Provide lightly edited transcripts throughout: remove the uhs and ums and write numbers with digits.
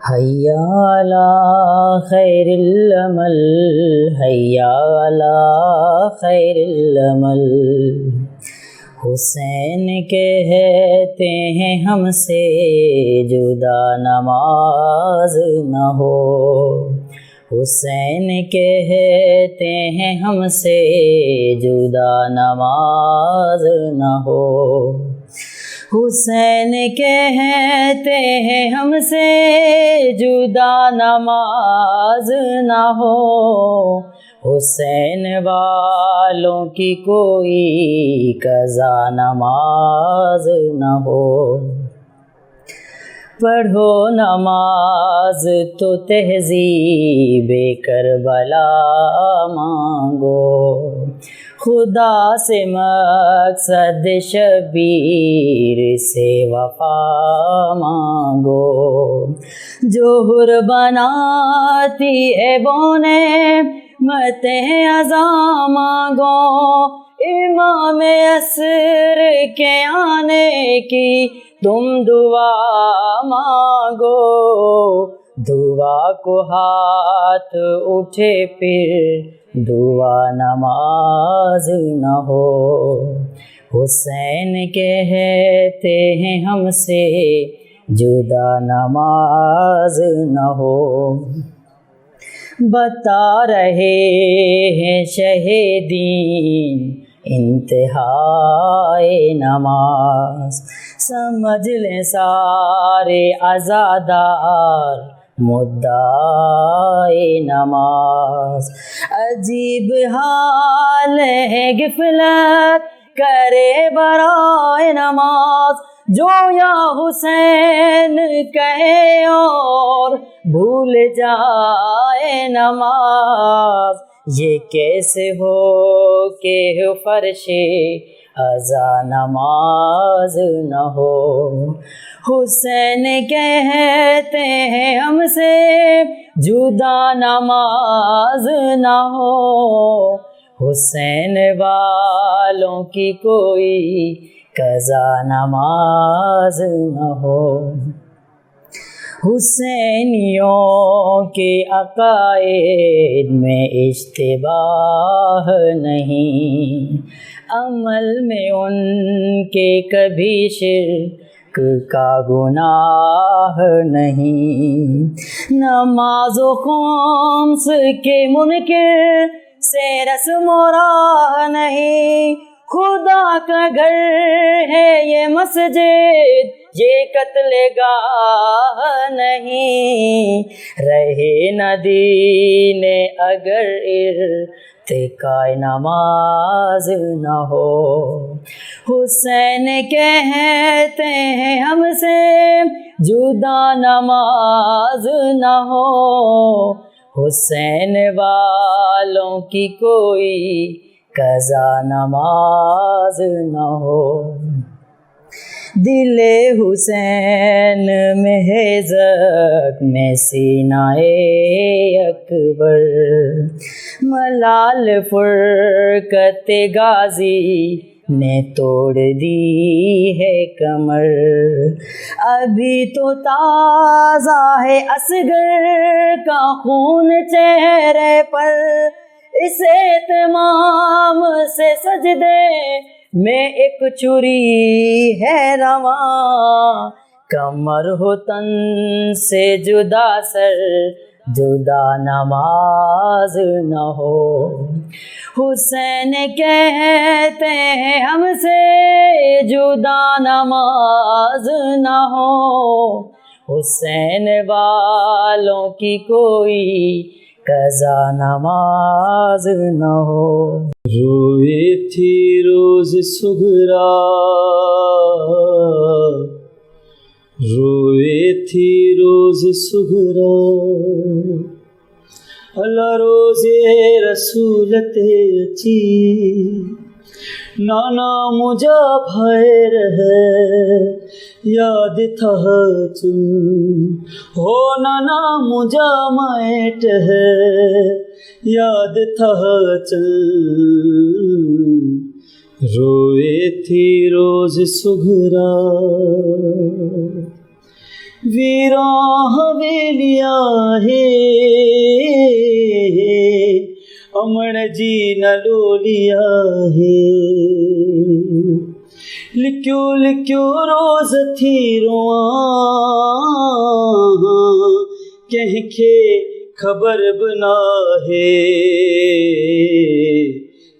हैया अला खैरिल अमल, हैया अला खैरिल अमल। हुसैन कहते हैं हमसे जुदा नमाज न हो। हुसैन कहते हैं हमसे जुदा नमाज न हो। हुसैन कहते हैं हमसे जुदा नमाज न हो। हुसैन वालों की कोई कज़ा नमाज न हो। पढ़ो नमाज तो तहज़ीबे करबला मांगो। खुदा से मकसद शबीर से वफा मांगो। जोहर बनाती है बोने मते अज़ा मांगो। इमाम असर के आने की तुम दुआ मांगो। दुआ को हाथ उठे फिर दुआ नमाज न हो। हुसैन कहते हैं हमसे जुदा नमाज न हो। बता रहे हैं शहीदीन इंतहाए नमाज। समझ लें सारे अज़ादार मुद्दाए नमाज। अजीब हाल है गिफलत करे बराए नमाज। जो या हुसैन कहे और भूल जाए नमाज। ये कैसे हो के फर्शे अज़ा नमाज न हो। हुसैन कहते हैं हमसे जुदा नमाज न हो। हुसैन वालों की कोई कज़ा नमाज न हो। हुसैनियों के अक़ाइद में इश्तिबाह नहीं। अमल में उनके कभी शिर्क का गुनाह नहीं। नमाज़ व ख़ुम्स के मुनकिर से रस्म राह नहीं। खुदा का घर है ये मस्जिद, ये कत्लेगाह नहीं। रहे न दीने अगर इर्तिकाए नमाज न हो। हुसैन कहते हैं हमसे जुदा नमाज न हो। हुसैन वालों की कोई कज़ा नमाज न हो। दिले हुसैन में है ज़ख्म सीनाए अकबर। मलाल फुरकत गाज़ी ने तोड़ दी है कमर। अभी तो ताज़ा है असगर का खून चेहरे पर। इसे तमाम से सजदे में एक छुरी है रवा। कमर हो तन से जुदा सर जुदा नमाज न हो। हुसैन कहते हैं हमसे जुदा नमाज न हो। हुसैन वालों की कोई कज़ा नमाज न हो। रोए थी रोज सुगरा, रोए थी रोज सुगरा। अल्लाह रोज़े रसूलते अची नाना मुझा भय रहे। याद था चुन हो नाना मुझा माएट है। याद था चल रोए थी रोज सुघरा। वीरा हवेलिया है अमण जी न लोलिया है लिक्यो लिक्यो रोज थी रोआ कंहिंखे ख़बर बना है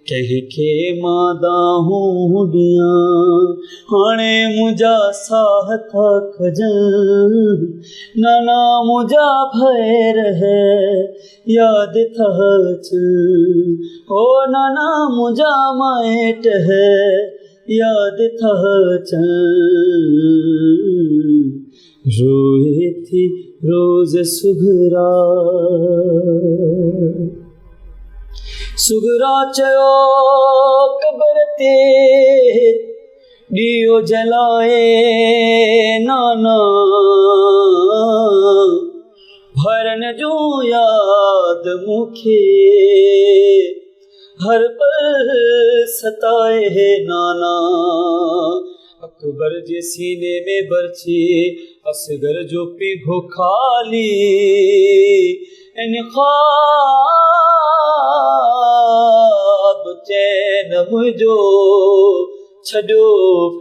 कंहिंखे मादाहूं ॾियां हाणे मुंहिंजा साह था खजनि नाना मुंहिंजा भैर है यादि था अचनि ओ नाना मुंहिंजा माइट है यादि था अचनि रोए थी रोज सुघरा सुघरा चयो कबर ते ॾियो जलाए नाना भरन जो याद मूंखे हर पल सताए है नाना अकबर जे सीने में बरछी असगर जो पीघो खाली इन ख्वाब चैन मुझो छॾो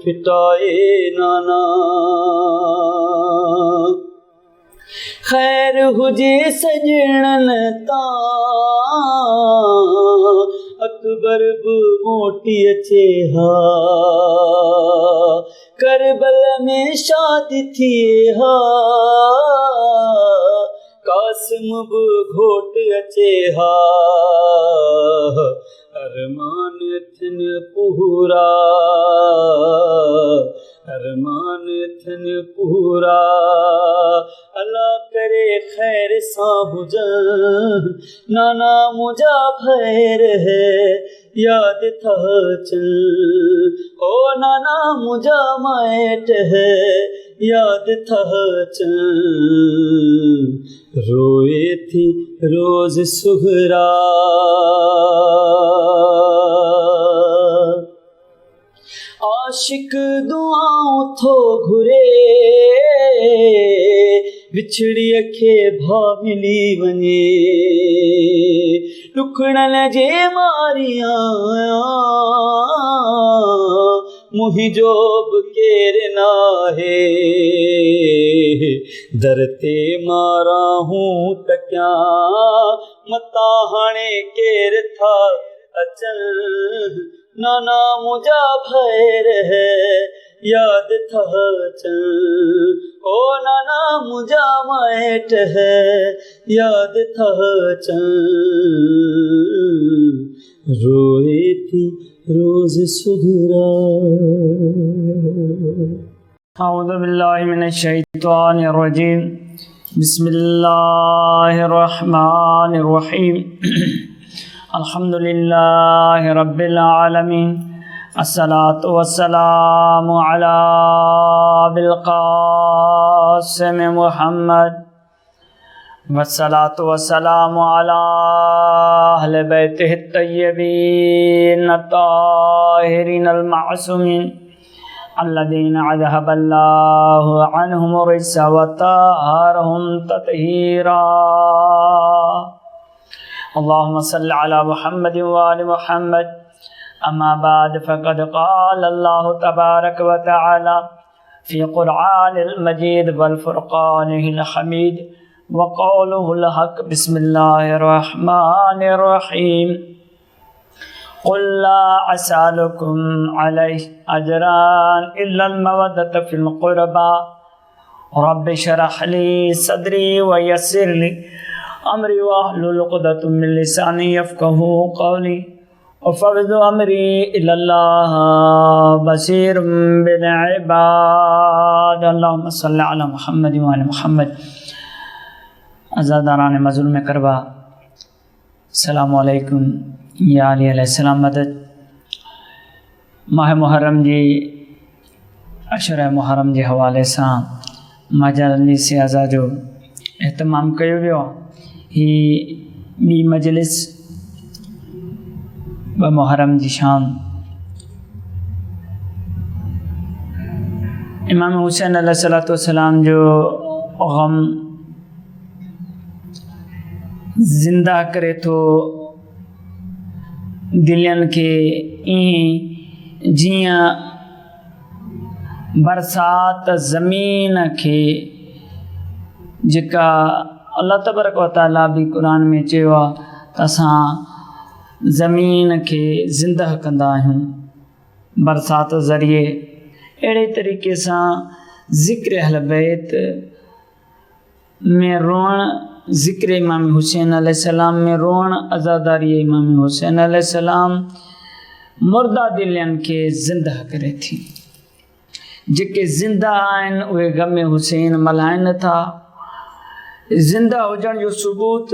फिटाए नाना खैर हुजे सजणन तां अकबर बि मोटी अचे हा करबल में शादी थिए हा कासिम बि घोट अचे हा अरमान थिन पूरा अरमान थिन पूरा अल्लाह करे खैर सां हुजनि नाना मुंहिंजा भैर है यादि था अचनि ओ नाना मुंहिंजा माइट है यादि था अचनि रोए थी रोज सुघरा आशिक दुआऊं थो घुरे विछड़ीअ खे भा मिली वञे ॾुखड़न जे मारियां मुंहिंजो बि केरु नाहे दर ते मारां हूं त कयां मतां हाणे केरु था अचनि नाना मुंहिंजा भैर है यादि था अचनि ओ नाना मुंहिंजा माइट है यादि था अचनि रोए थी रोज सुघरा अऊज़ु बिल्लाहि मिनश शैतानिर रजीम बिस्मिल्लाहिर रहमानिर रहीम अल्हम्दुलिल्लाहि रब्बिल आलमीन अस्सलातु वस्सलामु अला अबिल क़ासिम मुहम्मद वस्सलातु वस्सलामु अला अहले बैतिहि तय्यबीन ताहिरीन अल-मासूमीन अल्लज़ीना अज़हबल्लाहु अन्हुम रिज्स व तहहरहुम तत्हीरा अल्लाहुम्मा सल्लि अला मुहम्मद व आलि मुहम्मद अम्मा बाद फ़क़द क़ाल अल्लाहु तबारक व तआला फ़ी क़ुरआनिल मजीद वल फ़ुरक़ानिहिल हमीद व क़ौलुहुल हक़ बिस्मिल्लाहिर रहमानिर रहीम क़ुल ला असअलुकुम अलैहि अजरन इल्लल मवद्दत फ़िल क़ुरबा रब्बि इश्रह ली सदरी व यस्सिर ली अमरी वाहलुल उक़दतम मिन लिसानी यफ़क़हू क़ौली वफ़व्विज़ु अमरी इलल्लाह बसीरुम बिल इबाद अल्लाहुम्मा सल्लि अला मुहम्मद व आलि मुहम्मद अज़ादारान मज़लूम करबा अस्सलामु अलैकुम या अली अलैहिस्सलाम मदद माह मुहर्रम जी अशर मुहर्रम जे हवाले सां मजलिस अज़ा जो एहतमाम कयो वियो ही ॿी मजलिस ब मुहर्रम जी शाम इमाम हुसैन अलैहिस्सलातु वस्सलाम जो गम ज़िंदा करे थो दिलनि खे, ईअं जीअं बरसात ज़मीन खे, जेका अल्लाह तबारक व तआला बि क़ुर में चयो आहे त असां ज़मीन खे ज़िंदा कंदा आहियूं बरसात ज़रिए, अहिड़े तरीक़े सां ज़िक्र अहल बैत में रोअण, ज़िक्र इमाम हुसैन अलैहिस्सलाम में रोअण, अज़ादारी इमाम हुसैन अलैहिस्सलाम मुर्दा दिलनि खे ज़िंदा करे थी। जेके ज़िंदा आहिनि उहे ग़म हुसैन मल्हाइनि था। ज़िंदा हुजण जो सबूत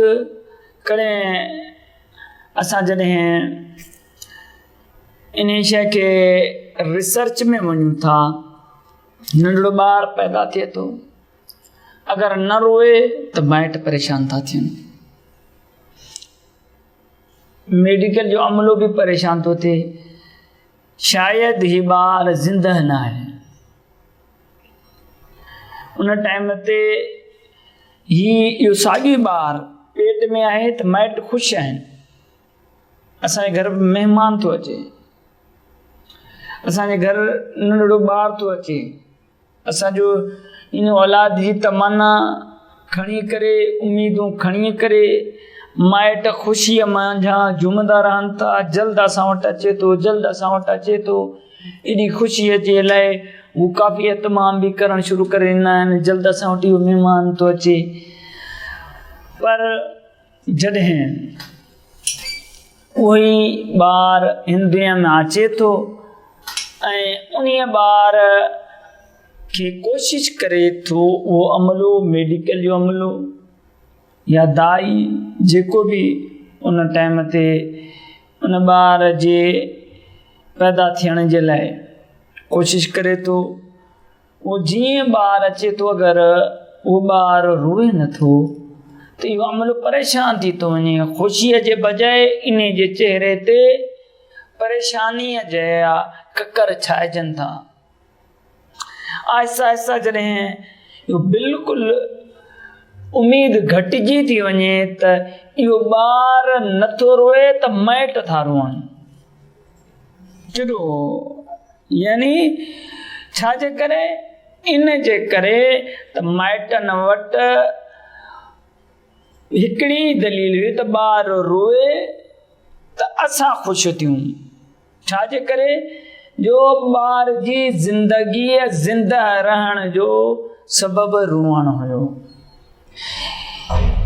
कॾहिं असां जॾहिं इन शइ खे रिसर्च में वञूं था, नंढड़ो ॿार पैदा थिए थो, अगरि न रोए त माइट परेशान था थियनि, मेडिकल जो अमलो बि परेशान थो थिए, शायदि ही ॿार ज़िंदा न आहे। उन टाइम ते इहो साॻियो ॿार पेट में आहे त माइट ख़ुशि आहिनि, असांजे घर में महिमान थो अचे, असांजे घर नंढड़ो ॿार थो अचे, असांजो इन औलाद जी तमन्ना खणी करे, उम्मीदूं खणी करे माइट ख़ुशीअ मंझां झूमंदा रहनि था, जल्द असां वटि अचे थो, जल्द असां वटि अचे थो। एॾी ख़ुशीअ जे लाइ हू काफ़ी एतमाम बि करणु शुरू करे ॾींदा आहिनि, जल्द असां वटि इहो महिमान थो अचे। पर जॾहिं उहोई ॿार हिन दुनिया में अचे थो ऐं उन ॿार खे कोशिश करे थो उहो अमलो, मेडिकल जो अमलो या दाई जेको बि उन टाइम ते उन ॿार जे पैदा थियण जे लाइ कोशिश करे थो, उहो जीअं ॿार अचे थो, अगरि उहो ॿार रोए नथो त इहो अमलो परेशान थी थो वञे, ख़ुशीअ जे बजाए इन जे चहिरे ते परेशानीअ जा ककर छाइजनि था। आहिस्ता आहिस्ता जॾहिं इहो बिल्कुलु उमेद घटिजी थी वञे त इहो ॿार नथो रोए त माइट था रोअनि, यानी छाजे करे, इन जे करे त माइटनि वटि हिकिड़ी दलील हुई त ॿार रोए त असां ख़ुशि थियूं, छाजे करे जो ॿार जी ज़िंदगीअ ज़िंदा रहण जो सबबु रोअणु हुयो।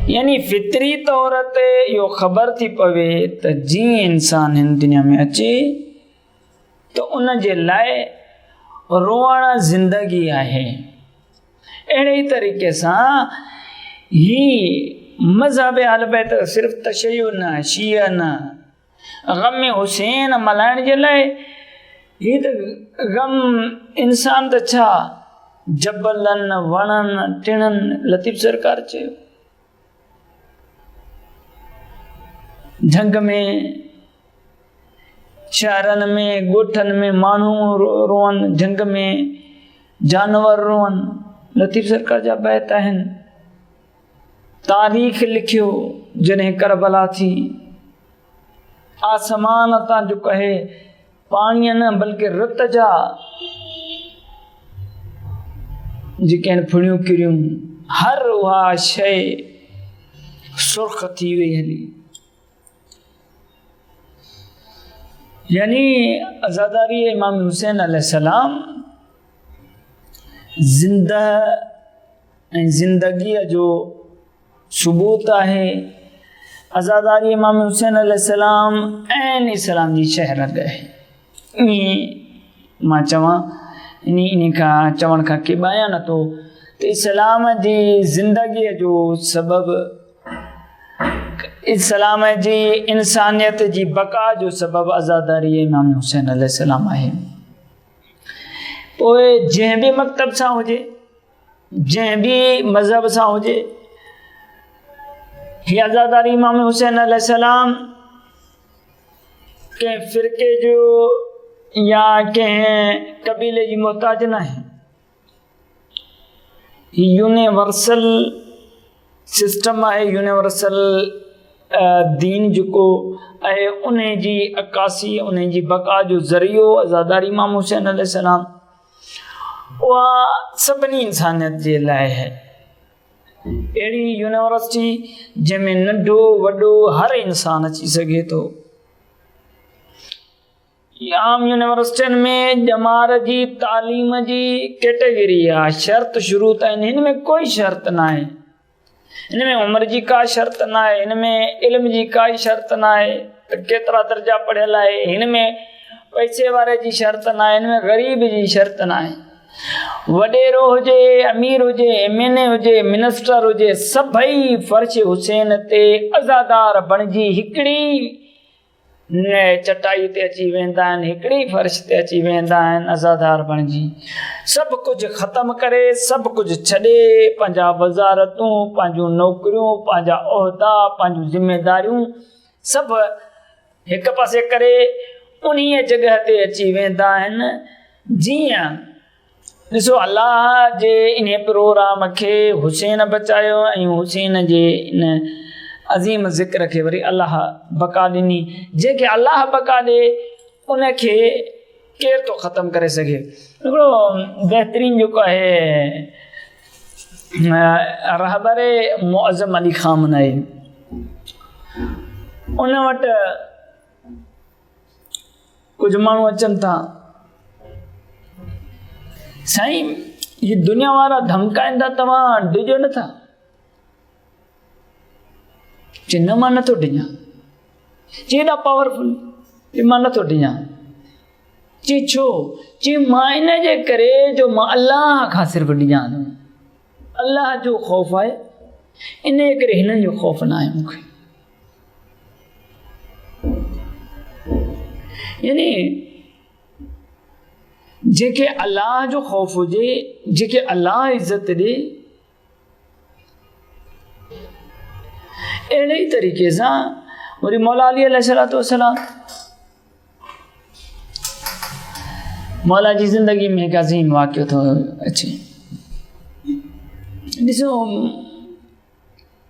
यानी फितरी तौर ते इहो ख़बर थी पवे त जीअं इंसान हिन दुनिया में अचे त उन जे लाइ रोअण ज़िंदगी आहे। अहिड़े ई तरीक़े सां ही मज़हब अहल बैत सिर्फ़ु तशय्युअ न, शिया न, ग़म हुसैन मल्हाइण जे लाइ ही त ग़म इंसान त छा जबलनि, वणनि, टिणनि, लतीफ़ सरकार चयो झंग में, शहरनि में, ॻोठनि में माण्हू रोअनि, झंग में जानवर रोअनि, लतीफ़ सरकार जा बैत आहिनि। तारीख़ लिखियो जॾहिं करबला थी, आसमान तां जो कहे पाणीअ न बल्कि रत जा जेके आहिनि फुणियूं किरियूं, हर उहा शइ सुर्ख़ थी वई हली। यानी अज़ादारी इमाम हुसैन अलैहिस्सलाम ज़िंदा ऐं ज़िंदगीअ जो सबूत आहे। अज़ादारी इमाम हुसैन अलैहिस्सलाम ऐं इस्लाम जी शहरत आहे। ईअं मां चवां, इन खां चवण खां किबाया नथो त इस्लाम जी ज़िंदगीअ जो सबबु, इस्लाम जी इंसानियत जी बका जो सबबु अज़ादारी इमाम हुसैन अलैहिस्सलाम आहे। पोइ जंहिं बि मकतब सां हुजे, जंहिं बि मज़हब सां हुजे, ही अज़ादारी इमाम हुसैन अलैहिस्सलाम कंहिं फ़िरक़े जो या कंहिं कबीले जी मोहताज न आहे। यूनिवर्सल सिस्टम है, यूनिवर्सल दीन जेको आहे, उन जी अक्कासी, उन जी बका जो ज़रियो अज़ादार इमाम हुसैन अलैहिस्सलाम, उहा सभिनी इंसानियत जे लाइ है। अहिड़ी यूनिवर्सिटी जंहिंमें नंढो वॾो हर इंसान अची सघे थो। आम यूनिवर्सिटियुनि में ॼमार जी तालीम जी कैटेगरी आहे, शर्त शुरू त आहिनि, हिन में कोई शर्त न आहे, हिन में उमिरि जी का शर्त न आहे, हिन में इल्म जी काई शर्त न आहे त केतिरा दर्जा पढ़ियल आहे, हिन में पैसे वारे जी शर्त न आहे, हिन में ग़रीब जी शर्त न आहे, वॾेरो हुजे अमीर हुजे MNA हुजे मिनिस्टर हुजे, सभई फर्श हुसैन ते अज़ादार बणिजी हिकिड़ी चटाई ते अची वेंदा आहिनि, हिकिड़ी फर्श ते अची वेंदा आहिनि अज़ादार बणिजी। सभु कुझु ख़तमु करे, सभु कुझु छॾे, पंहिंजा वज़ारतूं, पंहिंजूं नौकरियूं, पंहिंजा उहिदा, पंहिंजूं ज़िमेदारियूं सभु हिकु पासे करे उन्हीअ जॻह ते अची वेंदा आहिनि। जीअं ॾिसो, अलाह जे इन प्रोग्राम खे हुसैन बचायो ऐं हुसैन जे इन अज़ीम ज़िक्र खे वरी अलाह बका ॾिनी। जंहिंखे अलाह बका ॾे उनखे केरु थो ख़तमु करे सघे। हिकिड़ो बहितरीनु जेको आहे रहबर मुअज़्ज़म अली ख़ान आहे, उन वटि कुझु माण्हू अचनि था, साईं ये दुनिया वारा धमकाईंदा, तव्हां डिॼो नथा? चई न मां नथो डिॼां। चई एॾा पावरफुल? चई मां नथो डिॼां। चई छो? चई मां इन जे करे जो मां अलाह खां सिर्फ़ु डिॼां थो, अलाह जो ख़ौफ़ आहे, इन जे करे हिननि जो ख़ौफ़ न आहे मूंखे। यानी जेके अलाह जो ख़ौफ़ हुजे, जेके अलाह इज़त ॾे, अहिड़े ई तरीक़े सां वरी मौला अली अलैहिस्सलातु वस्सलाम, मौला जी ज़िंदगी में हिकु अज़ीम वाक़ियो थो अचे। ॾिसो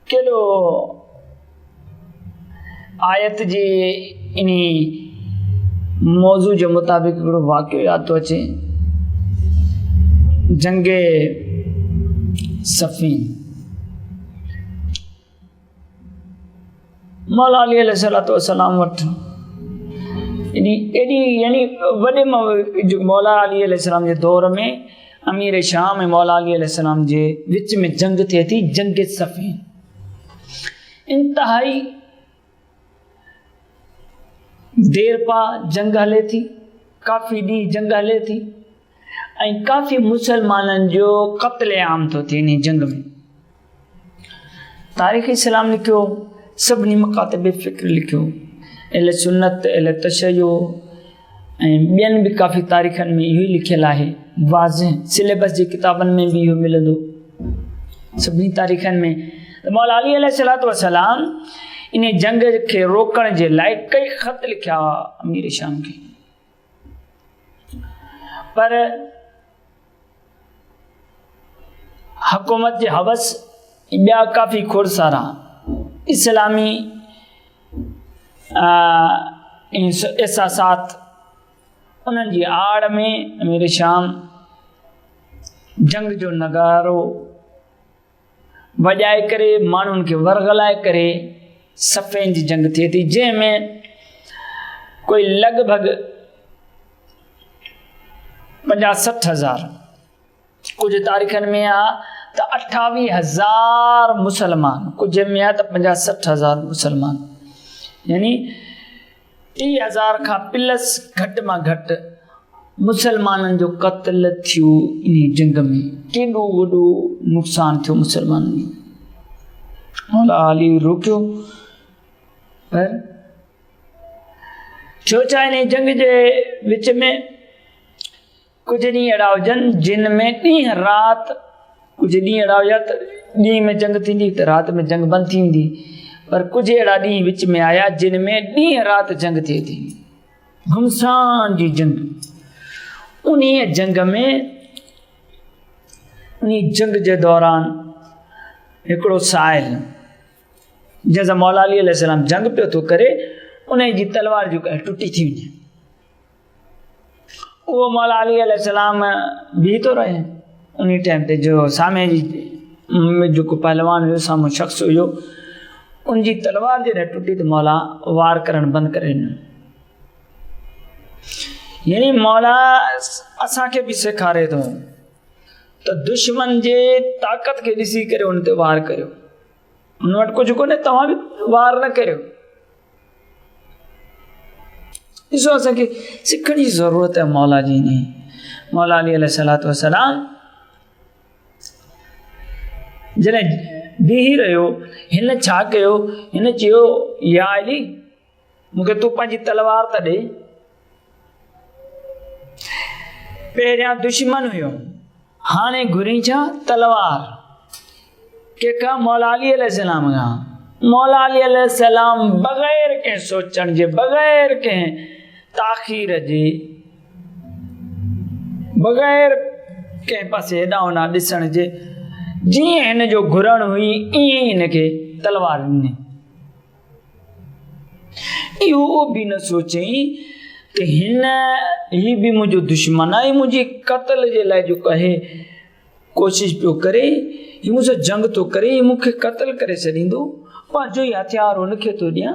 केॾो आयत जे इन मौज़ू जे मुताबिक़ हिकिड़ो वाक़ियो यादि थो अचे। जंगे सफ़ीन, मौला अली अलैहिस्सलातु वस्सलाम वटि एॾी यानी वॾे जो मौला अली अलैहिस्सलाम जे दौर में अमीर शाम ऐं मौला अली अलैहिस्सलाम जे विच में जंग थिए थी, जंग सफ़ीन। इंतहाई देर पा जंग हले थी, काफ़ी ॾींहं जंग हले थी ऐं काफ़ी मुसलमाननि जो क़त्ल आम थो थिए इन जंग में। तारीख़ इस्लाम लिखियो, सभिनी मकातिब फ़िक्र लिखियो, अहले सुन्नत, अहले तशय्यो ऐं ॿियनि बि काफ़ी तारीख़नि में इहो ई लिखियलु आहे। वाज़िह सिलेबस जे किताबनि में बि इहो मिलंदो, सभिनी तारीख़नि में। त मौला अली अलैहिस्सलातु वस्सलाम इन जंग खे रोकण जे लाइ कई ख़त लिखिया हुआ अमीर शाम खे, पर हुकूमत जे हवस ॿिया काफ़ी खोड़सारा इस्लामी एहसासात, उन्हनि जी आड़ में अमीर शाम जंग जो नगारो वॼाए करे, माण्हुनि खे वरगलाए करे सफ़ेन जी जंग थिए थी, जंहिंमें कोई लॻभॻि 50-60 हज़ार, कुझु तारीख़नि में आहे त 28,000 मुसलमान, कुझु में आहे त 50-60 हज़ार मुसलमान, यानी 30,000 खां प्लस घटि मां घटि मुसलमाननि जो क़त्ल थियो इन जंग में। केॾो वॾो नुक़सानु थियो मुसलमाननि जो। मौला अली रोकियो, पर छो छा इन जंग जे विच में कुझु ॾींहं अहिड़ा हुजनि जिन में ॾींहं राति, कुझु ॾींहं अहिड़ा हुया त ॾींहं में जंग थींदी त राति में जंग बंदि थी वेंदी, पर कुझु अहिड़ा ॾींहं विच में आया जिन में ॾींहं राति जंग थिए थी, घुमसान जी जंग। उन जंग में उन जंग जे दौरान हिकिड़ो साहिल जंहिंसां मौला अली अलैहिस्सलाम जंग पियो थो करे, उन जी तलवार जो टुटी थी वञे। उहो मौला अली अलैहिस्सलाम बीह थो रहे उन टाइम ते, जो सामे जी जेको पहलवान हुयो, साम्हूं शख़्स हुयो, उन जी तलवार जॾहिं टुटी त मौला वार करणु बंदि करे ॾिनो। यानी मौला असांखे बि सेखारे थो त दुश्मन जे ताक़त खे ॾिसी करे उन ते वार करियो, उन वटि कुझु कोन्हे, तव्हां बि वार न करियो। ॾिसो असांखे सिखण जी ज़रूरत आहे मौला जी। मौला अली अलैहिस्सलातु वस्सलाम जॾहिं बीही रहियो, हिन छा कयो, हिन चयो या अली मूंखे तूं पंहिंजी तलवार त ॾे। पहिरियां दुश्मन हुयो, हाणे घुरी छा तलवार कंहिंखां? मौला अली अलैहिस्सलाम खां। मौला अली अलैहिस्सलाम बग़ैर कंहिं सोचण जे, बग़ैर कंहिं ताख़ीर जे, बग़ैर कंहिं पासे हेॾां होॾां ॾिसण जे, जीअं हिन जो घुरण हुई ईअं ई हिनखे तलवार ॾिनी। इहो बि न सोचई त ही बि मुंहिंजो दुश्मन आहे, मुंहिंजी क़त्ल जे लाइ जेको आहे कोशिश पियो करे, ही मूंसां जंग थो करे, ही मूंखे क़त्ल करे छॾींदो, पंहिंजो ई हथियार हुनखे थो ॾियां।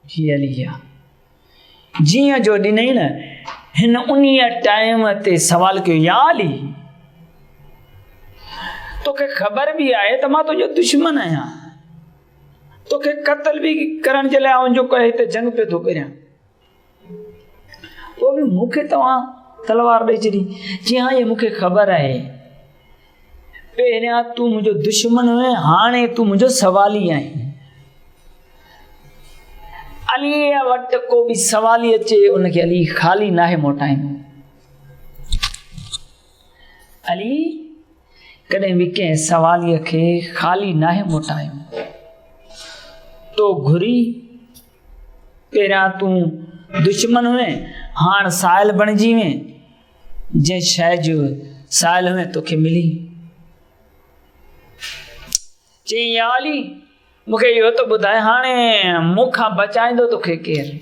ही अली आहे। जीअं जो ॾिनई न, हिन उन टाइम ते सवाल कयो, या अली तोखे ख़बर बि आहे त मां तुंहिंजो दुश्मन आहियां, तोखे क़त्ल बि करण जे लाइ आउं जेको आहे हिते जंग पियो थो करियां, पोइ बि मूंखे तव्हां तलवार ॾेई छॾी। जी हाँ, इहा मूंखे ख़बर आहे, पहिरियां तूं मुंहिंजो दुश्मन हुए, हाणे तूं मुंहिंजो सवाली आहीं। अलीअ वटि को बि सवाली अचे, उनखे अली ख़ाली नाहे मोटाईंदो। अली कॾहिं बि कंहिं सवालीअ खे ख़ाली नाहे मोटायो। तो घुरी, पहिरियां तूं दुश्मन हुए, हाणे साहिल बणिजी वे, जंहिं शइ जो साहिल हुए तोखे मिली। चई या अली मूंखे इहो त ॿुधाए, हाणे मूंखां बचाईंदो तोखे केरु?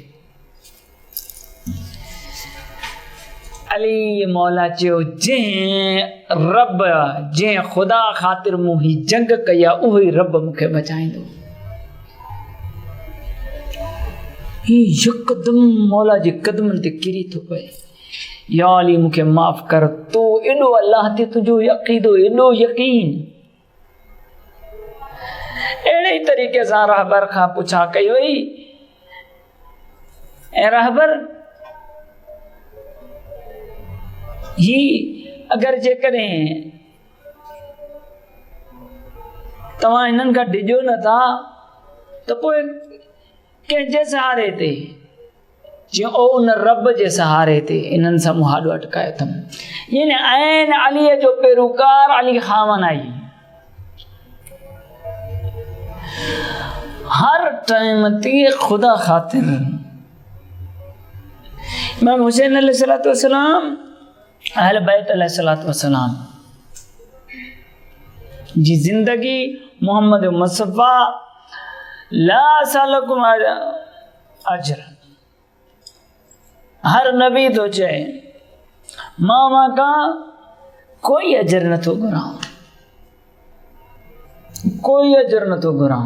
अली मौला चयो, जंहिं रब, जंहिं ख़ुदा ख़ातिर मूं ही जंग कई आहे, उहो ई रब मूंखे बचाईंदो। ही यकदम मौला जे कदमनि ते किरी थो पए। या अली मूंखे माफ़ कर, तो एॾो अल्लाह ते तुंहिंजो अक़ीदो, एॾो यकीन। अहिड़े ई तरीक़े सां रहबर खां पुछा कई वई, ऐं रहबर ही अगरि जेकॾहिं तव्हां हिननि खां डिॼो नथा त पोइ कंहिंजे सहारे ते? जीअं ओ उन रब जे सहारे ते इन्हनि सां मूं हाॾो अटकायो अथमि। यानी ऐन अलीअ जो पेरोकार अली ख़ामन आई, हर टाइम ते ख़ुदा ख़ातिर। इमाम हुसैन अलैहिस्सलातु वस्सलाम, अहल बैत अलैहिस्सलातु वस्सलाम जी ज़िंदगी, मोहम्मद मुस्तफ़ा ला असअलुकुम अजर, हर नबी तो चए मां का कोई अजर नथो घुरां, कोई अजर नथो घुरां।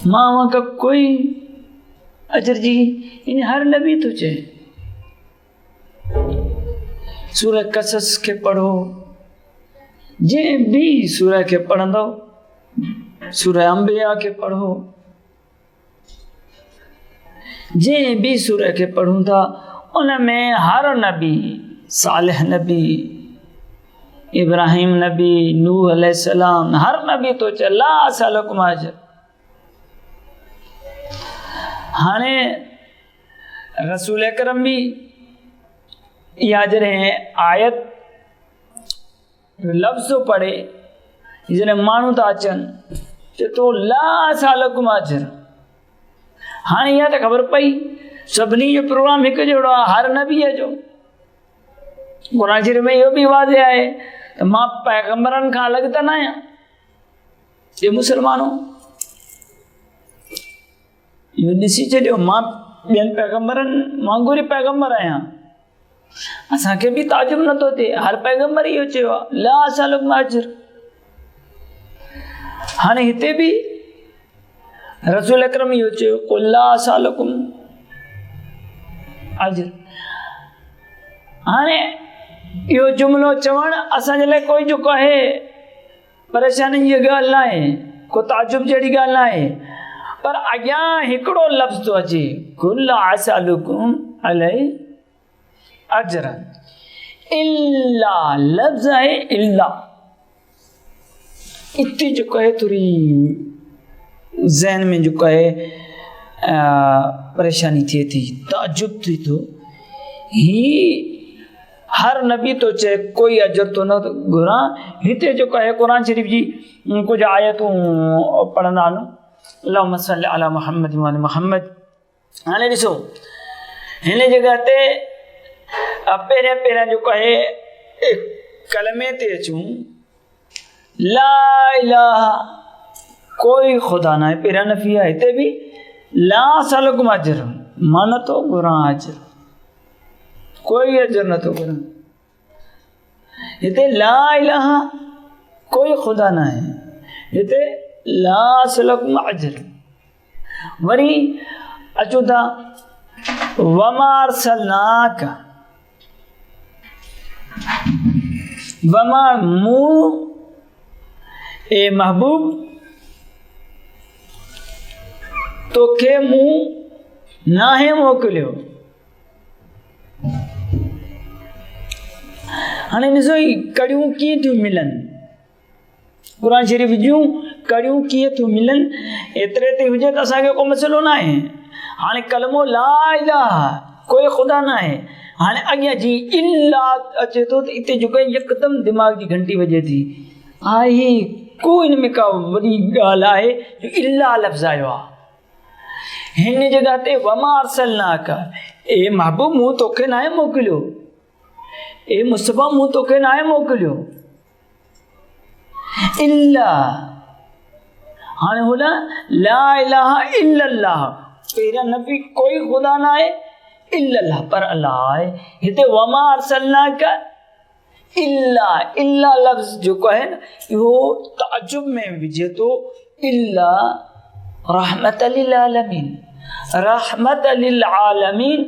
मां का कोई अजर जी इन हर नबी तो चए। सूरह कसस के पढ़ो, जे भी सूरह के पढ़ंदो, सूरह अंबिया के पढ़ो, जे भी सूरह के पढ़ूं था, उनमें हर नबी, सालिह नबी, इब्राहिम नबी, नूह अलैहिस्सलाम, हर नबी तो चए ला असअलुकुम अजर। हाणे रसूल अकरम भी इहा जॾहिं आयत लफ़्ज़ पढ़े, जॾहिं माण्हू था अचनि, चए तो ला असअलुकुम अजर, हाणे इहा त ख़बर पई सभिनी जो प्रोग्राम हिकु जहिड़ो आहे, हर नबीअ जो। क़ुरान शरीफ़ में इहो बि वाज़िह आहे त मां पैगंबरनि खां अलॻि त न आहियां। ये मुसलमानो इहो ॾिसी छॾियो, मां ॿियनि पैगंबरनि वांगुरु ई पैगंबर आहियां। असांखे बि ताजुब नथो थिए, हर पैगंबर इहो चयो आहे ला असअलुकुम अज्र। हाणे हिते बि रसूल अकरम इहो चयो क़ुल ला असअलुकुम अज्र। हाणे इहो जुमिलो चवणु असांजे लाइ कोई जेको आहे परेशानी जी ॻाल्हि न आहे, को ताजुब जहिड़ी ॻाल्हि न आहे। पर अॻियां हिकिड़ो लफ़्ज़ थो अचे क़ुल ला असअलुकुम अलैहि अज्रन, इल्ला लफ़्ज़ आहे इल्ला। इते जेको आहे थोरी ज़हन में जेको आहे परेशानी थिए थी, ताजुब थिए थो। ही हर नबी तो चए कोई अजर तो न घुरां। हिते जेको आहे क़ुरान शरीफ़ जी कुझु आयतूं पढ़ंदा हलूं। अल्लाहुम्मा सल्लि अला मुहम्मद व आलि मुहम्मद। हाणे ॾिसो हिन जॻह ते पहिरियां जेको आहे कलमे ते अचूं, ला इलाहा कोई ख़ुदा न आहे, पहिरियां नफ़ी आहे। हिते बि ला असअलुकुम अज्र, मां नथो घुरां अज्र, कोई अजर नथो घुरां। हिते ला इलाहा कोई ख़ुदा न आहे, हिते ला असअलुकुम अज्र। वरी अचूं था वमा अरसलनाक, वमा मूं ए महबूब तोखे मूं नाहे मोकिलियो। हाणे ॾिसो ही कड़ियूं कीअं थियूं मिलनि, क़ुरान शरीफ़ जूं कड़ियूं कीअं थियूं मिलनि। एतिरे ते हुजे त असांखे को मसइलो न आहे। हाणे कलमो ला इलाहा कोई ख़ुदा न आहे, हाणे अॻियां जी इल्ला अचे थो त इते जेको आहे यकदमि दिमाग़ जी घंटी वॼे थी। आहे को हिन में का वॾी ॻाल्हि आहे जो इल्ला लफ़्ज़ आयो आहे। हिन जॻह ते वमा अरसलनाक, ए महबूब मूं तोखे नाहे मोकिलियो, ए मुस्तफ़ा मूं तोखे नाहे मोकिलियो। इल्ला, हाणे हुन ला इलाहा इल्लल्लाह, पहिरियां नबी कोई ख़ुदा न आहे इल्लल्लाह, पर अल्लाह आहे। हिते वमा अरसलनाक इल्ला, इल्ला लफ़्ज़ जेको आहे न इहो ताजुब में विझे थो। इल्ला रहमत लिल आलमीन, रहमत लिल आलमीन,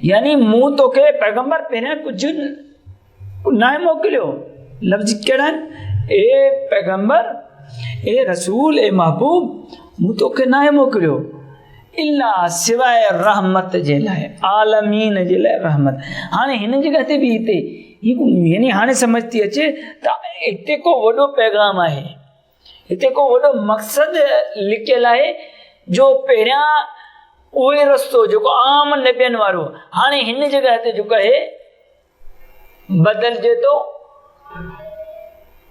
यानी मूं तोखे पैगंबर पहिरियां कुझु न आहे मोकिलियो। लफ़्ज़ कहिड़ा आहिनि? ए पैगंबर, ए रसूल, ए महबूब, मूं तोखे न आहे मोकिलियो इल्ला सिवाय रहमत जे लाइ, आलमीन जे लाइ रहमत। हाणे हिन जॻह ते बि हिते यानी हाणे समझ थी अचे त हिते को वॾो पैगाम आहे, हिते को वॾो मक़सदु लिकियल आहे जो पहिरियां उहे रस्तो जेको आम नबियनि वारो हाणे हिन जॻह ते जेको आहे बदिलजे थो।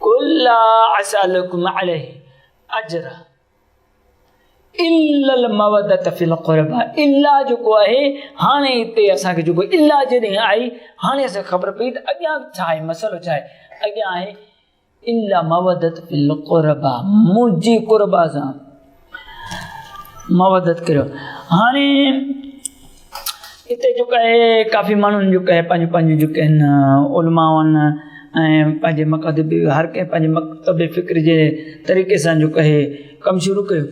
कुल ला असअलुकुम अलैहि अज्र इल्लल मवद्दत फिल क़ुरबा, इल्ला जेको आहे हाणे हिते असांखे जेको इल्ला जॾहिं आई हाणे असांखे ख़बर पई त अॻियां छा आहे, मसइलो छा आहे। अॻियां आहे इल्ला मवद्दत फिल क़ुरबा, मुंहिंजी क़ुरबा सां मवद्दत करियो। हाणे हिते जेको आहे काफ़ी माण्हुनि जेको आहे पंहिंजो पंहिंजो जेके आहिनि उलमाउनि ऐं पंहिंजे मक़सद हर कंहिं पंहिंजे मक़सद फ़िक्र जे तरीक़े सां जेको आहे कमु शुरू कयो।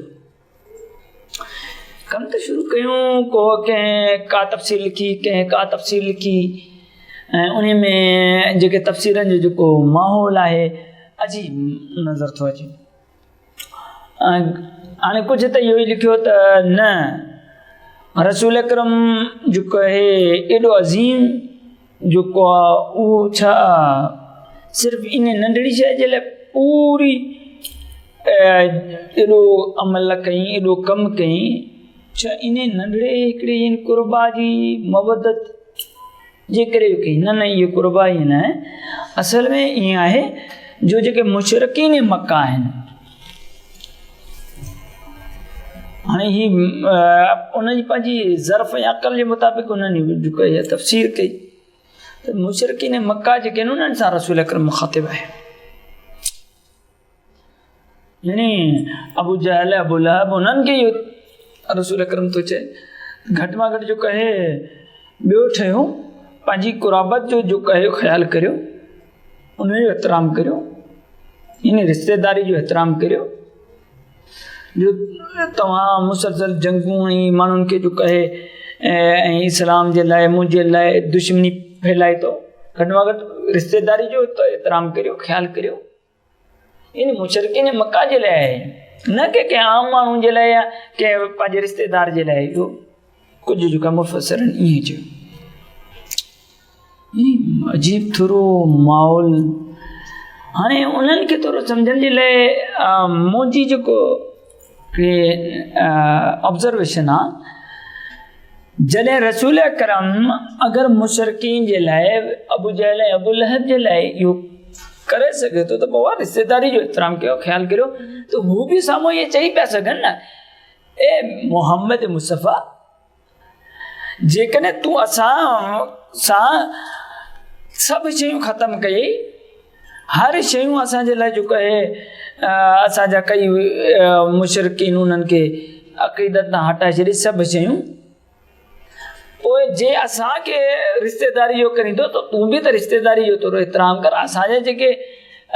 कमु त शुरू कयूं, को कंहिं का तफ़सील लिखी, कंहिं का तफ़सील लिखी, ऐं उन में जेके तफ़सीरनि जो जेको माहौल आहे अजीब नज़र थो अचे। हाणे कुझु त इहो ई लिखियो त न रसूल अकरम जेको आहे एॾो अज़ीम जेको आहे उहो छा सिर्फ़ु इन नंढड़ी शइ जे लाइ पूरी एॾो अमल कई, एॾो कमु कई, छा इन नंढड़े हिकिड़े इन कुर्बा जी मवदत जे करे कई? न इहो कुर्बा ई न आहे, असल में ईअं आहे जो जेके मुशरिकीन मक्का आहिनि, हाणे हाणे ही उन जी पंहिंजी ज़र्फ़ या अक़ल जे मुताबिक़ उन्हनि जेको इहा तफ़सीर कई त मुशरिकीन मक्का जेके आहिनि उन्हनि सां रसूल अकरम मुख़ातिब आहे। यानी अबू जहल अबू लहब उन्हनि खे इहो रसूल अकरम थो चए घटि में घटि जेको आहे ॿियो ठहियो पंहिंजी क़ुराबत जो जेको आहे ख़्यालु करियो, उन जो एतिराम करियो, इन रिश्तेदारी जो एतिराम करियो। जो तव्हां मुसलसल जंगूं ऐं माण्हुनि खे जेको आहे ऐं इस्लाम जे लाइ मुंहिंजे लाइ दुश्मनी फैलाए थो, घटि में घटि रिश्तेदारी जो त एतिराम करियो, ख़्यालु करियो। इन मुशरिकीन मक्का जे लाइ आहे, न के कंहिं आम माण्हू जे लाइ या कंहिं पंहिंजे रिश्तेदार जे लाइ। इहो कुझु जेका मुफ़सरनि ईअं चयो। अजीब थोरो माहौल हाणे उन्हनि खे थोरो सम्झण जे लाइ मुंहिंजी जेको ऑब्ज़र्वेशन आहे, जॾहिं रसूल अकरम अगरि मुशरिकीन जे लाइ अबू जहल ऐं अबू लहब जे लाइ इहो करे सघे थो त पोइ रिश्तेदारी जो एतिराम कयो, ख़्यालु करियो, त हू बि साम्हूं इहे चई पिया सघनि न, ए मोहम्मद मुस्तफ़ा जेकॾहिं तूं असां सां सभु शयूं ख़तमु कयई, हर शयूं असांजे लाइ जेको आहे असांजा कई मुशरिकीन उन्हनि खे अक़ीदत तां हटाए छॾी सभु शयूं, पोइ जे असांखे रिश्तेदारी जो करींदो त तूं बि त रिश्तेदारी जो थोरो एतिराम कर। असांजा जेके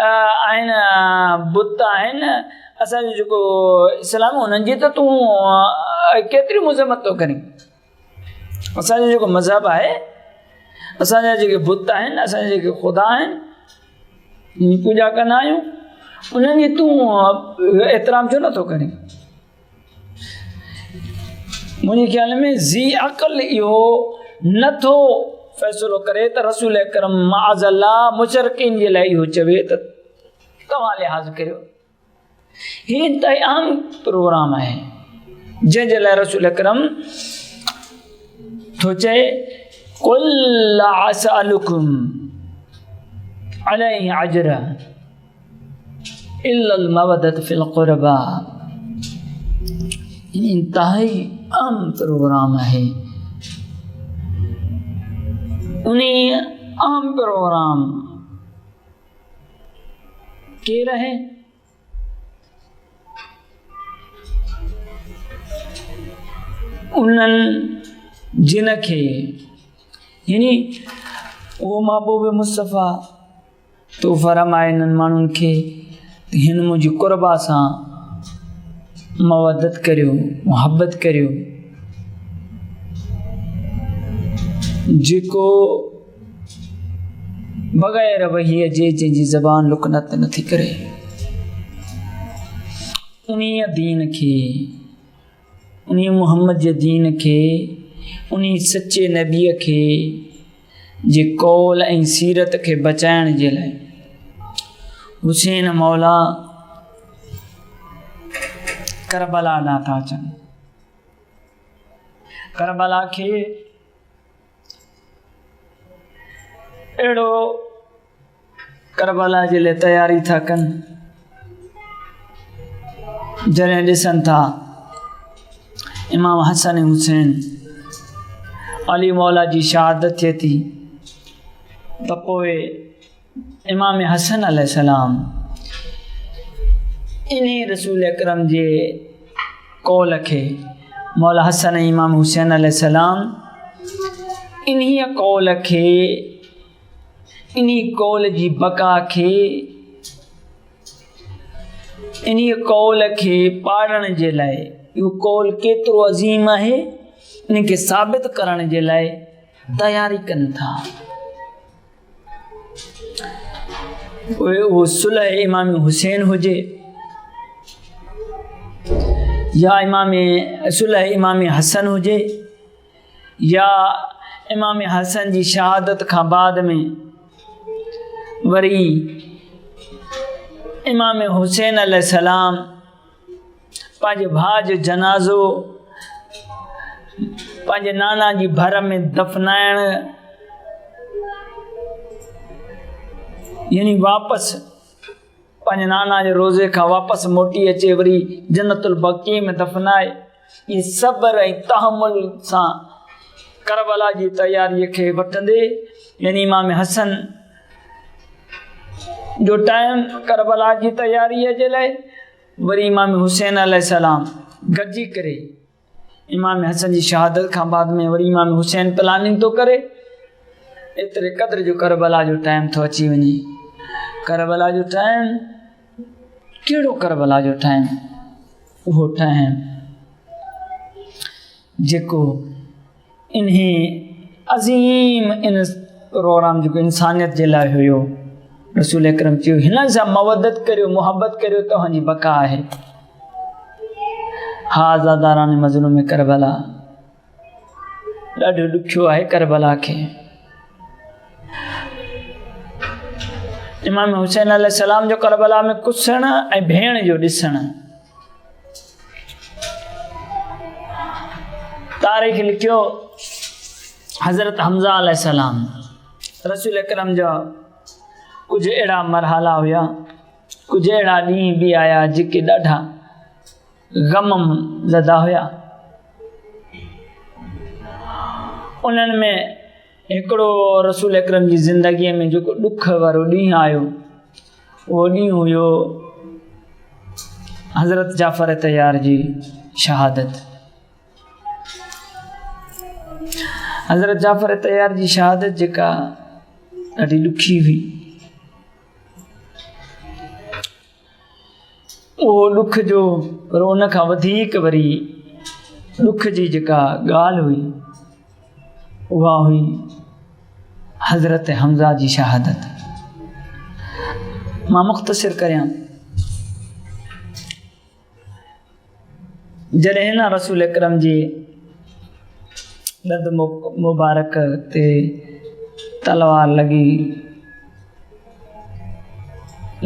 आहिनि बुत आहिनि, असांजो जेको इस्लाम उन्हनि जी त तूं केतिरी मज़म्मत थो करीं। असांजो जेको मज़हब आहे, असांजा जेके बुत आहिनि, असांजा जेके ख़ुदा आहिनि, पूॼा कंदा आहियूं, उन्हनि जी तूं एतिराम छो नथो करीं। मुंहिंजे ख़्याल में ज़ी अक़ल इहो नथो फ़ैसिलो करे त रसूल अकरम माअज़ल्ला मुशरिकीन जे लाइ इहो चवे त तव्हां लिहाज़ करियो। हीअ इंतिहाई अहम प्रोग्राम आहे जंहिंजे लाइ रसूल अकरम थो चए कुल ला असअलुकुम अलैहि अजरा इल्ला अल मवद्दत फिल क़ुरबा। इंतिहाई अहम प्रोग्राम आहे। उन अहम प्रोग्राम केरु आहे? उन्हनि जिन खे, यानी उहो महबूब मुस्तफ़ा तो फरमाए इन्हनि माण्हुनि खे हिन मुंहिंजी क़ुरबा सां मवदत करियो, मुहबत करियो, जेको बग़ैर वहीअ जे जंहिंजी ज़बान लुकनत नथी करे, उन्हीअ दीन खे, उन्हीअ मुहम्मद जे दीन खे, उन्हीअ सचे नबीअ खे जे कौल ऐं सीरत खे बचाइण जे लाइ हुसैन मौला करबला ॾांहुं था अचनि। करबला खे अहिड़ो करबला जे लाइ तयारी था कनि, जॾहिं ॾिसनि था इमाम हसन ऐं हुसैन अली मौला जी शहादत थिए थी, त पोइ इमाम हसन अलैहिस्सलाम इन्ही रसूल अकरम जे कौल खे, मौला हसन ऐं इमाम हुसैन अलैहिस्सलाम इन्हीअ कौल खे, इन्ही कौल जी बका खे, इन्हीअ कौल खे पाढ़ण जे लाइ, इहो कौल केतिरो अज़ीम आहे इन खे साबित करण जे लाइ तयारी कनि था। उहो सुलह इमाम हुसैन हुजे या सुलह इमाम हसन हुजे या इमाम हसन जी शहादत खां बाद में वरी इमाम हुसैन अलैहिस्सलाम पंहिंजे भाउ जो जनाज़ो पंहिंजे नाना जी भर में दफ़नाइण, यानी वापसि पंहिंजे नाना जे रोज़े खां वापसि मोटी अचे वरी जन्नतुल बक़ी में दफ़नाए ये सब्र ऐं तहमुल सां करबला जी तयारीअ खे वठंदे, यानी इमाम हसन जो टाइम करबला जी तयारीअ जे लाइ, वरी इमाम हुसैन अलैहिस्सलाम गॾिजी करे इमाम हसन जी शहादत खां बाद में वरी इमाम हुसैन प्लानिंग थो करे। एतिरे क़द्र जो करबला जो टाइम थो अची वञे। करबला जो टाइम कहिड़ो? करबला जो टाइम उहो टाइम जेको इन्ही अज़ीम इन प्रोग्राम जेको इंसानियत जे लाइ हुयो, रसूल अकरम चयो हिन सां मवदत करियो, मुहबत करियो, तव्हांजी बका आहे। हा आज़ादारान मज़लूम करबला ॾाढो ॾुखियो आहे करबला खे। इमाम हुसैन अलैहिस्सलाम जो करबला में कुसण ऐं भेण जो ॾिसणु। तारीख़ लिखियो हज़रत हमज़ा अलैहिस्सलाम, रसूल अकरम जा कुझु अहिड़ा मरहला हुया, कुझु अहिड़ा ॾींहं बि आया जेके ॾाढा ग़म ज़दा हुया। उन्हनि में हिकिड़ो रसूल अकरम जी ज़िंदगीअ में जेको ॾुख वारो ॾींहुं आयो, उहो ॾींहुं हुयो हज़रत जाफ़र तैयार जी शहादत। हज़रत जाफ़र तैयार जी शहादत जेका ॾाढी ॾुखी हुई, उहो ॾुख जो पर उन खां वधीक वरी ॾुख जी जेका ॻाल्हि हुई उहा हुई हज़रत हमज़ा जी शहादत। मां मुख़्तसिर करियां। जॾहिं न रसूल अकरम जी ॾंद मुबारक ते तलवार लॻी,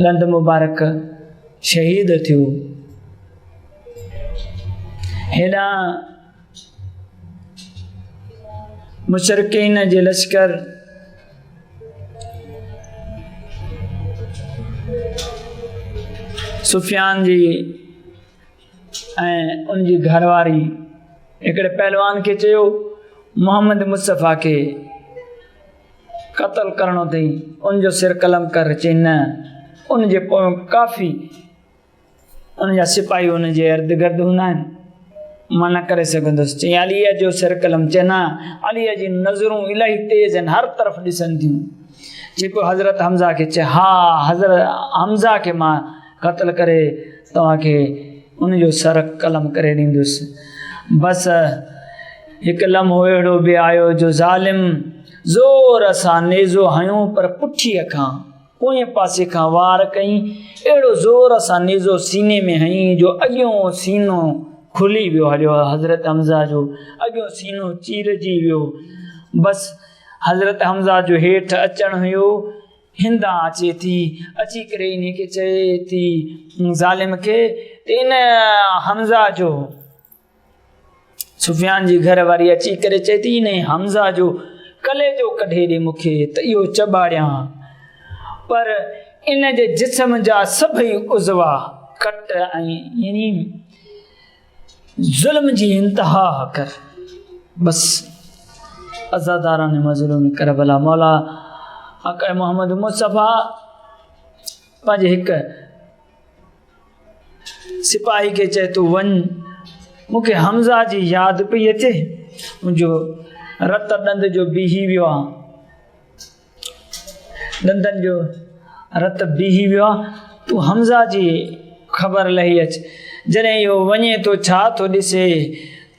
ॾंद मुबारक शहीद थियो, हेॾा मुशरिकीन जे लश्कर सुफियान जी ऐं उनजी घरवारी हिकिड़े पहलवान खे चयो मोहम्मद मुस्तफ़ा खे क़त्ल करणो अथई, उनजो सिर कलम कर। चई न, उनजे पोइ काफ़ी उनजा सिपाही उनजे इर्द गिर्द हूंदा आहिनि, मां न करे सघंदुसि। चई अलीअ जो सिर कलम। चए न, अलीअ जी नज़रूं इलाही तेज़ आहिनि, हर तरफ़ ॾिसनि थियूं। चई पोइ हज़रत हमज़ा खे चए हा, हज़रत हमज़ा खे मां क़त्ल करे तव्हांखे उनजो सर कलम करे ॾींदुसि। बसि हिकु लम्हो अहिड़ो बि आयो जो ज़ालिम ज़ोर सां नेज़ो हयूं पर पुठीअ खां, पोएं पासे खां वार कई, अहिड़ो ज़ोर सां नेज़ो सीने में हईं जो अॻियों सीनो खुली वियो। हलियो हज़रत हमज़ा जो अॻियों सीनो चीरजी वियो। बसि हज़रत हमज़ा जो हेठि अचणु हुयो, हिंदा अचे थी, अची करे इन खे चए थी ज़ालिम खे, इन हमज़ा जो, सुफियान जी घर वारी अची करे चए थी इन हमज़ा जो कलेजो कढे ॾे मूंखे त इहो चॿाड़ियां, पर इन जे जिस्म जा सभई उज़वा कट ऐं यानी ज़ुल्म जी इंतहा कर। बसि अज़ादारान मज़लूम करबला मौला आका मोहम्मद मुस्तफ़ा पंहिंजे हिकु सिपाही खे चए तूं वञ, मूंखे हमज़ा जी यादि पई अचे, मुंहिंजो रत ॾंद जो बीही वियो आहे, ॾंदनि जो रत बीही वियो आहे, तूं हमज़ा जी ख़बर लही अच। जॾहिं इहो वञे थो छा थो ॾिसे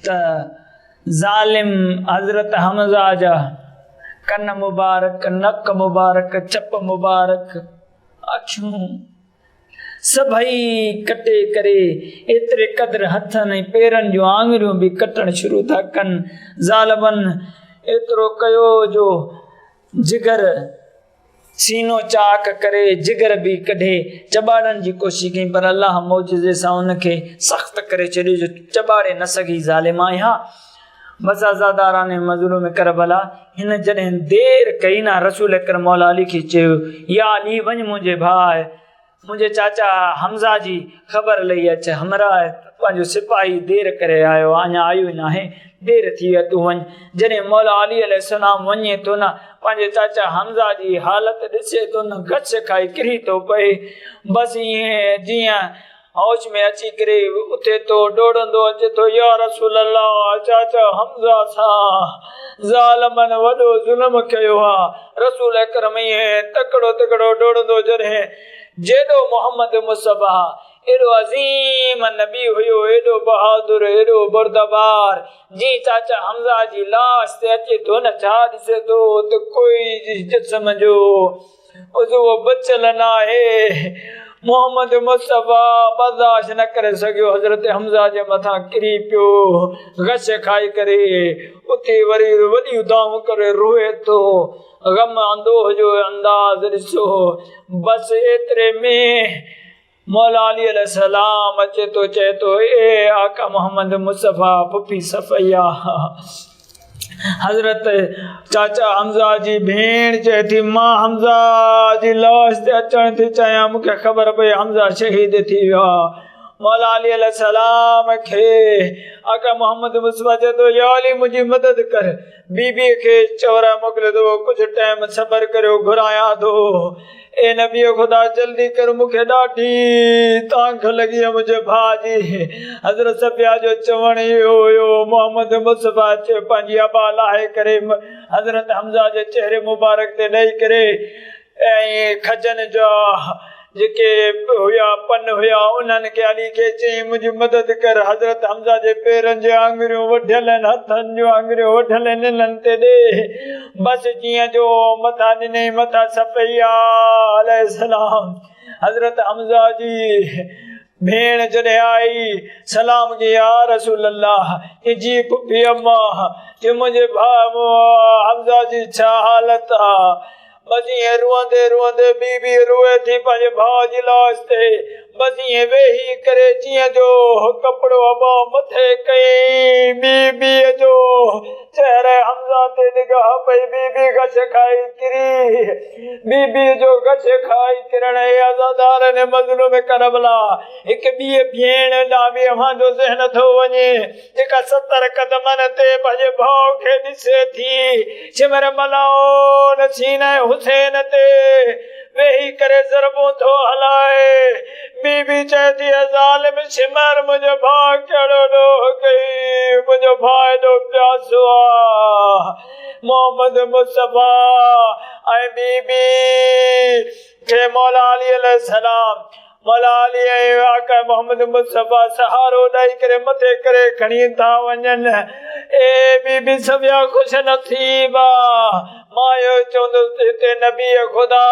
त ज़ालिम हज़रत हमज़ा जा कन मुबारक, नक मुबारक, चप मुबारक, अखियूं सभई कटे करे एतिरे क़द्र हथनि ऐं पेरनि जूं आङुरियूं बि कटणु शुरू था कनि। ज़ालिमनि एतिरो कयो जो जिगर सीनो चाक करे जिगर बि कढे चॿाड़नि जी कोशिशि कई, पर अलाह मौजज़े सां उनखे सख़्तु करे छॾियो जो चॿाड़े न सघी ज़ालिम आहियां। बसि आज़ादारान मज़लूम करबला हिन जॾहिं देरि कई न, रसूल अकरम मौला अली खे चयो या अली वञ मुंहिंजे भाउ, मुंहिंजे चाचा हमज़ा जी ख़बर लही अच, हमरा पंहिंजो सिपाही देर करे आयो, अञा आयो न आहे, देर थी वई, तूं वञ। जॾहिं मौला अली अलैहिस्सलाम वञे थो न, पंहिंजे चाचा हमज़ा जी हालत ॾिसे थो न, गछ खाई किरी थो पए। बसि ईअं जीअं होश में अची करे उथे तो, डोड़ंदो अचे थो, या रसूल अल्लाह, चाचा हमज़ा सां ज़ालिमनि वॾो ज़ुल्म कयो आहे। रसूल अकरम ईअं तकड़ो तकड़ो डोड़ंदो, जॾहिं जेॾो मोहम्मद मुस्तफ़ा एॾो अज़ीम नबी हुयो, एॾो बहादुर, एॾो बुरदबार, जी चाचा हमज़ा जी लाश ते अचे थो न, छा ॾिसे थो त कोई जिस्म जो उज़ो बचल न आहे। मोहम्मद मुस्तफ़ा बर्दाश्त न करे सघियो, हज़रत हमज़ा जे मथां किरी पियो, गश खाई करे उते वरी वॾियूं दाऊं करे रोए थो, गम अंदोह जो अंदाज़ ॾिसो। बसि एतिरे में मौला अली अलैहिस्सलाम अचे थो, चए थो, ए आका मोहम्मद मुस्तफ़ा, पुफी सफ़ैया। हज़रत चाचा हमज़ा जी भेण चए थी, मां हमज़ा जी लाश ते अचण थी चाहियां, मूंखे ख़बर पई हमज़ा शहीद थी वियो। मौला अली अलैहिस्सलाम खे आका मोहम्मद मुस्तफ़ा चए थो, या अली मुंहिंजी मदद कर, बीबी खे चवरा मोकिले थो, कुझु टाइम सबर करियो, घुरायां थो। ए नबी खुदा जल्दी कर, मूंखे ॾाढी तांख लॻी आहे मुंहिंजे भाउ जी। हज़रत सफिया जो चवण इहो हुयो, मोहम्मद मुस्तफ़ा अचे पंहिंजी अबा लाहे करे हज़रत हमज़ा जे चेहरे मुबारक ते ॾेई करे, ऐं खजनि जा जेके हुया पन हुया उन्हनि खे अली खे चई, मुंहिंजी मदद कर। हज़रत हमज़ा जे पेरनि जे आङुरियूं वढियल आहिनि, हथनि जूं आङुरियूं वढियल आहिनि, इन्हनि ते ॾे। बसि जीअं जो मथां ॾिनई, मथां सफ़ैया अलैहिस्सलाम, हज़रत हमज़ा जी भेण जॾहिं आई, सलाम की, या रसूल अल्लाह, जी पुफी अम्मा, कि मुंहिंजे भाउ हमज़ा जी छा हालत आहे। बसि ईअं रुअंदे रुअंदे बीबी रोए थी पंहिंजे भाउ जी लाश ते। बसि ईअं वेही करे जीअं जो कपिड़ो अबा मथे कई, बीबीअ जो चेहरे हमज़ा ते निगाह पई, बीबी गश खाई किरी, बीबी जो गश खाई किरण। आज़ादारनि मज़लूम करबला, हिकु ॿी भेण ॾांहुं बि अव्हांजो ज़हन थो वञे, जेका 70 क़दमनि ते पंहिंजे भाउ खे ॾिसे थी, शिमर मलाउन सीने हुसैन ते वेही करे ज़रबूं थो हलाए। बीबी चए थी, ज़ालिम शिमर, मुंहिंजो भाउ कहिड़ो ॾोह कई, मुंहिंजो भाउ एॾो प्यासो आहे। मोहम्मद मुस्तफ़ा ऐं बीबी खे मौला अली अलैहिस्सलाम, मौला अली ऐं आका मोहम्मद मुस्तफ़ा सहारो ॾेई करे मथे करे खणी था वञनि। ए बीबी सफ़िया ख़ुशि नसीबा, मां इहो चवंदुसि, हिते नबी ख़ुदा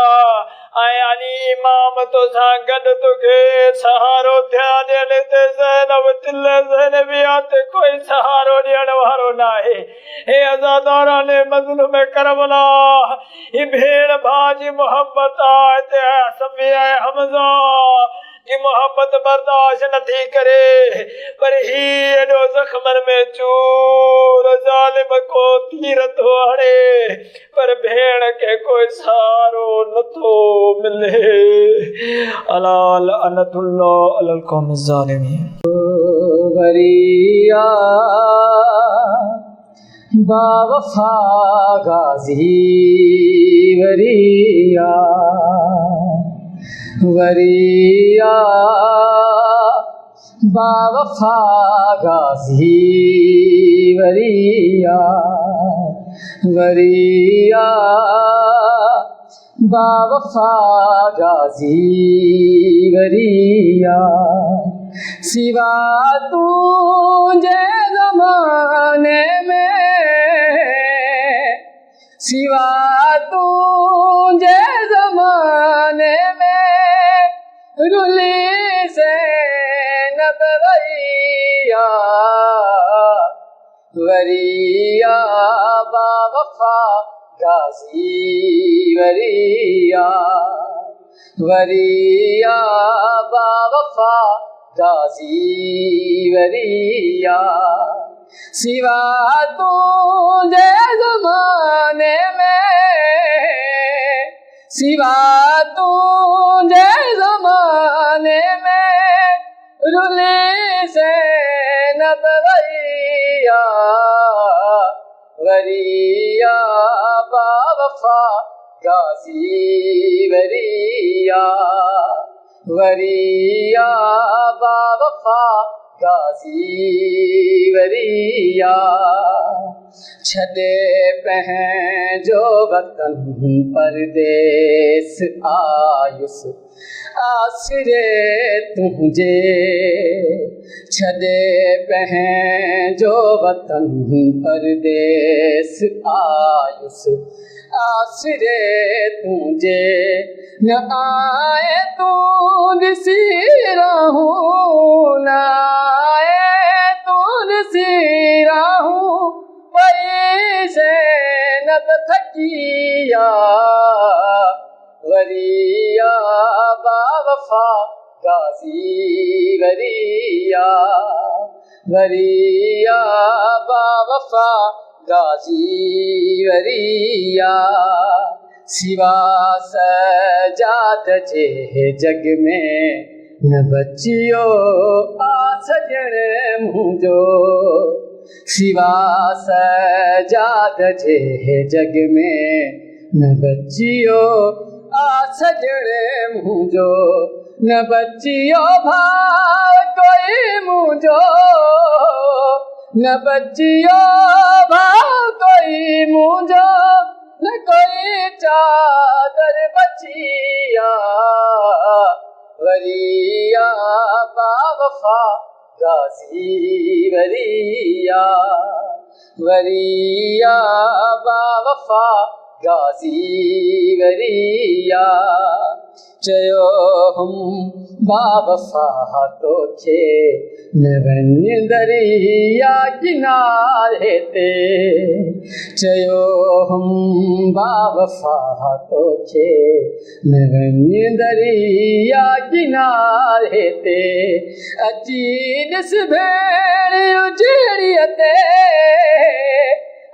ऐं अली इमाम तोसां गॾु तोखे सहारो थिया ॾियनि, ते ज़ैनब दिल ज़ैनबिया ते कोई सहारो ॾियण वारो न आहे। हे आज़ादाराने मज़लूम करबला, ही भेण भाउ जी मोहब्बत आहे, हिते सफ़िया हमज़ा जी मोहब्बत बर्दाश्त नथी करे, पर ही एॾो ज़ख़्मनि में चूर, ज़ालिम को तीर थो हणे, पर भेण खे कोई सहारो नथो मिले। अला लअनतुल्लाह अलल क़ौमि ज़ालिमीन। वरिया बावफा गाज़ी, वरिया वरिया बावफा गाज़ी, वरिया वरिया बावफा गाज़ी, वरिया सिवा तुझे ज़माने में, सिवा तुझे ज़माने में रुली ज़ैनब वरिया, वरिया बावफा गाज़ी, वरिया वरिया बावफा गाज़ी, वरिया सिवा तुझे ज़माने में, सिवा तुझे ज़माने में रुले ज़ैनब वरिया वरिया बावफा गाजी वरिया वरिया बावफा गाजी वरिया छदे पहं जो वतन परदेस आयुस आसरे तुझे छदे पहं जो वतन परदेस आयुस आसरे तुझे न आए तू दिसी रहूं न आए तू दिसी रहूं वही ज़ैनब थकिया वरिया बावफा गाजी वरिया वरिया बावफा गाजी वरिया सिवा सजाद जे जग में न बचियो आ सजण मुंहिंजो सिवा सजाद जे जग में न बचियो आ सजण मुंहिंजो न बचियो भाव कोई मुंहिंजो न बचियो भाव कोई मुंहिंजो न कोई चादर बचिया वरिया बावफा गाजी वरिया वरिया बावफा गाजी वरिया चयो हम बावफा तोखे न वञ दरिया किनारे ते चयो हम बावफा तोखे न वञ दरिया किनारे ते अची ॾिस भेण उजड़ीअ ते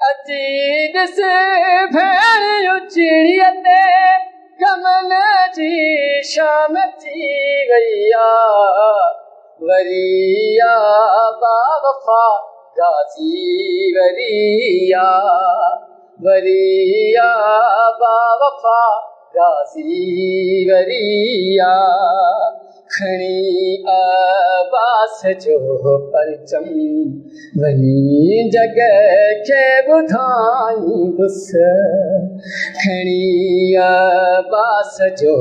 अची ॾिस भेण उजड़ीअ ते कमल जी शाम थी वैया वरिया बावफा गाजी वरिया वरिया बावफा गाजी वरिया खणी अब्बास जो परचम वञी जग खे ॿुधाईंदुसि खणी अब्बास जो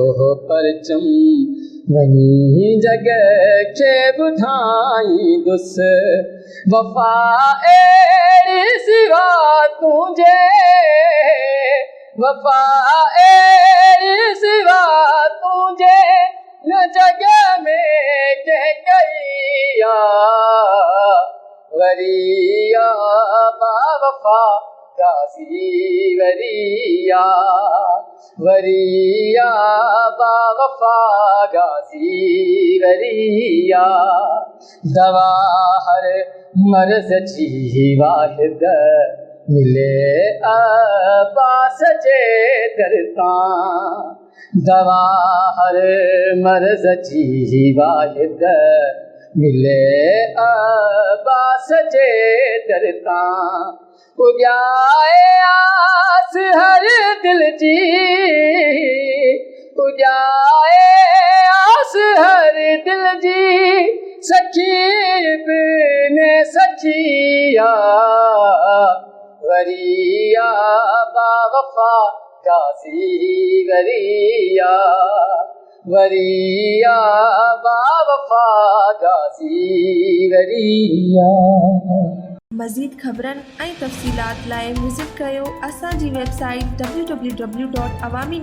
परचम वञी जग खे ॿुधाईंदुसि वफ़ा अहिड़ी सिवा तुंहिंजे वफ़ा अहिड़ी सिवा तुंहिंजे न जग में कंहिं कईया वरिया बावफा गाजी वरिया वरिया बावफा गाजी वरिया दवा हर मर्ज़ जी वाहिद मिले अब्बास जे दर तां दवा हर मर्ज़ जी वाहिद मिले अब्बास जे दर तां पुॼाए आस हर दिल जी पुॼाए आस हर दिल जी सखी बिन सखिया वरिया बावफा गाजी वरिया वरिया बावफा गाजी वरिया। मज़ीद ख़बरनि ऐं तफ़सीलात लाइ विज़िट कयो असांजी वेबसाइट www.awami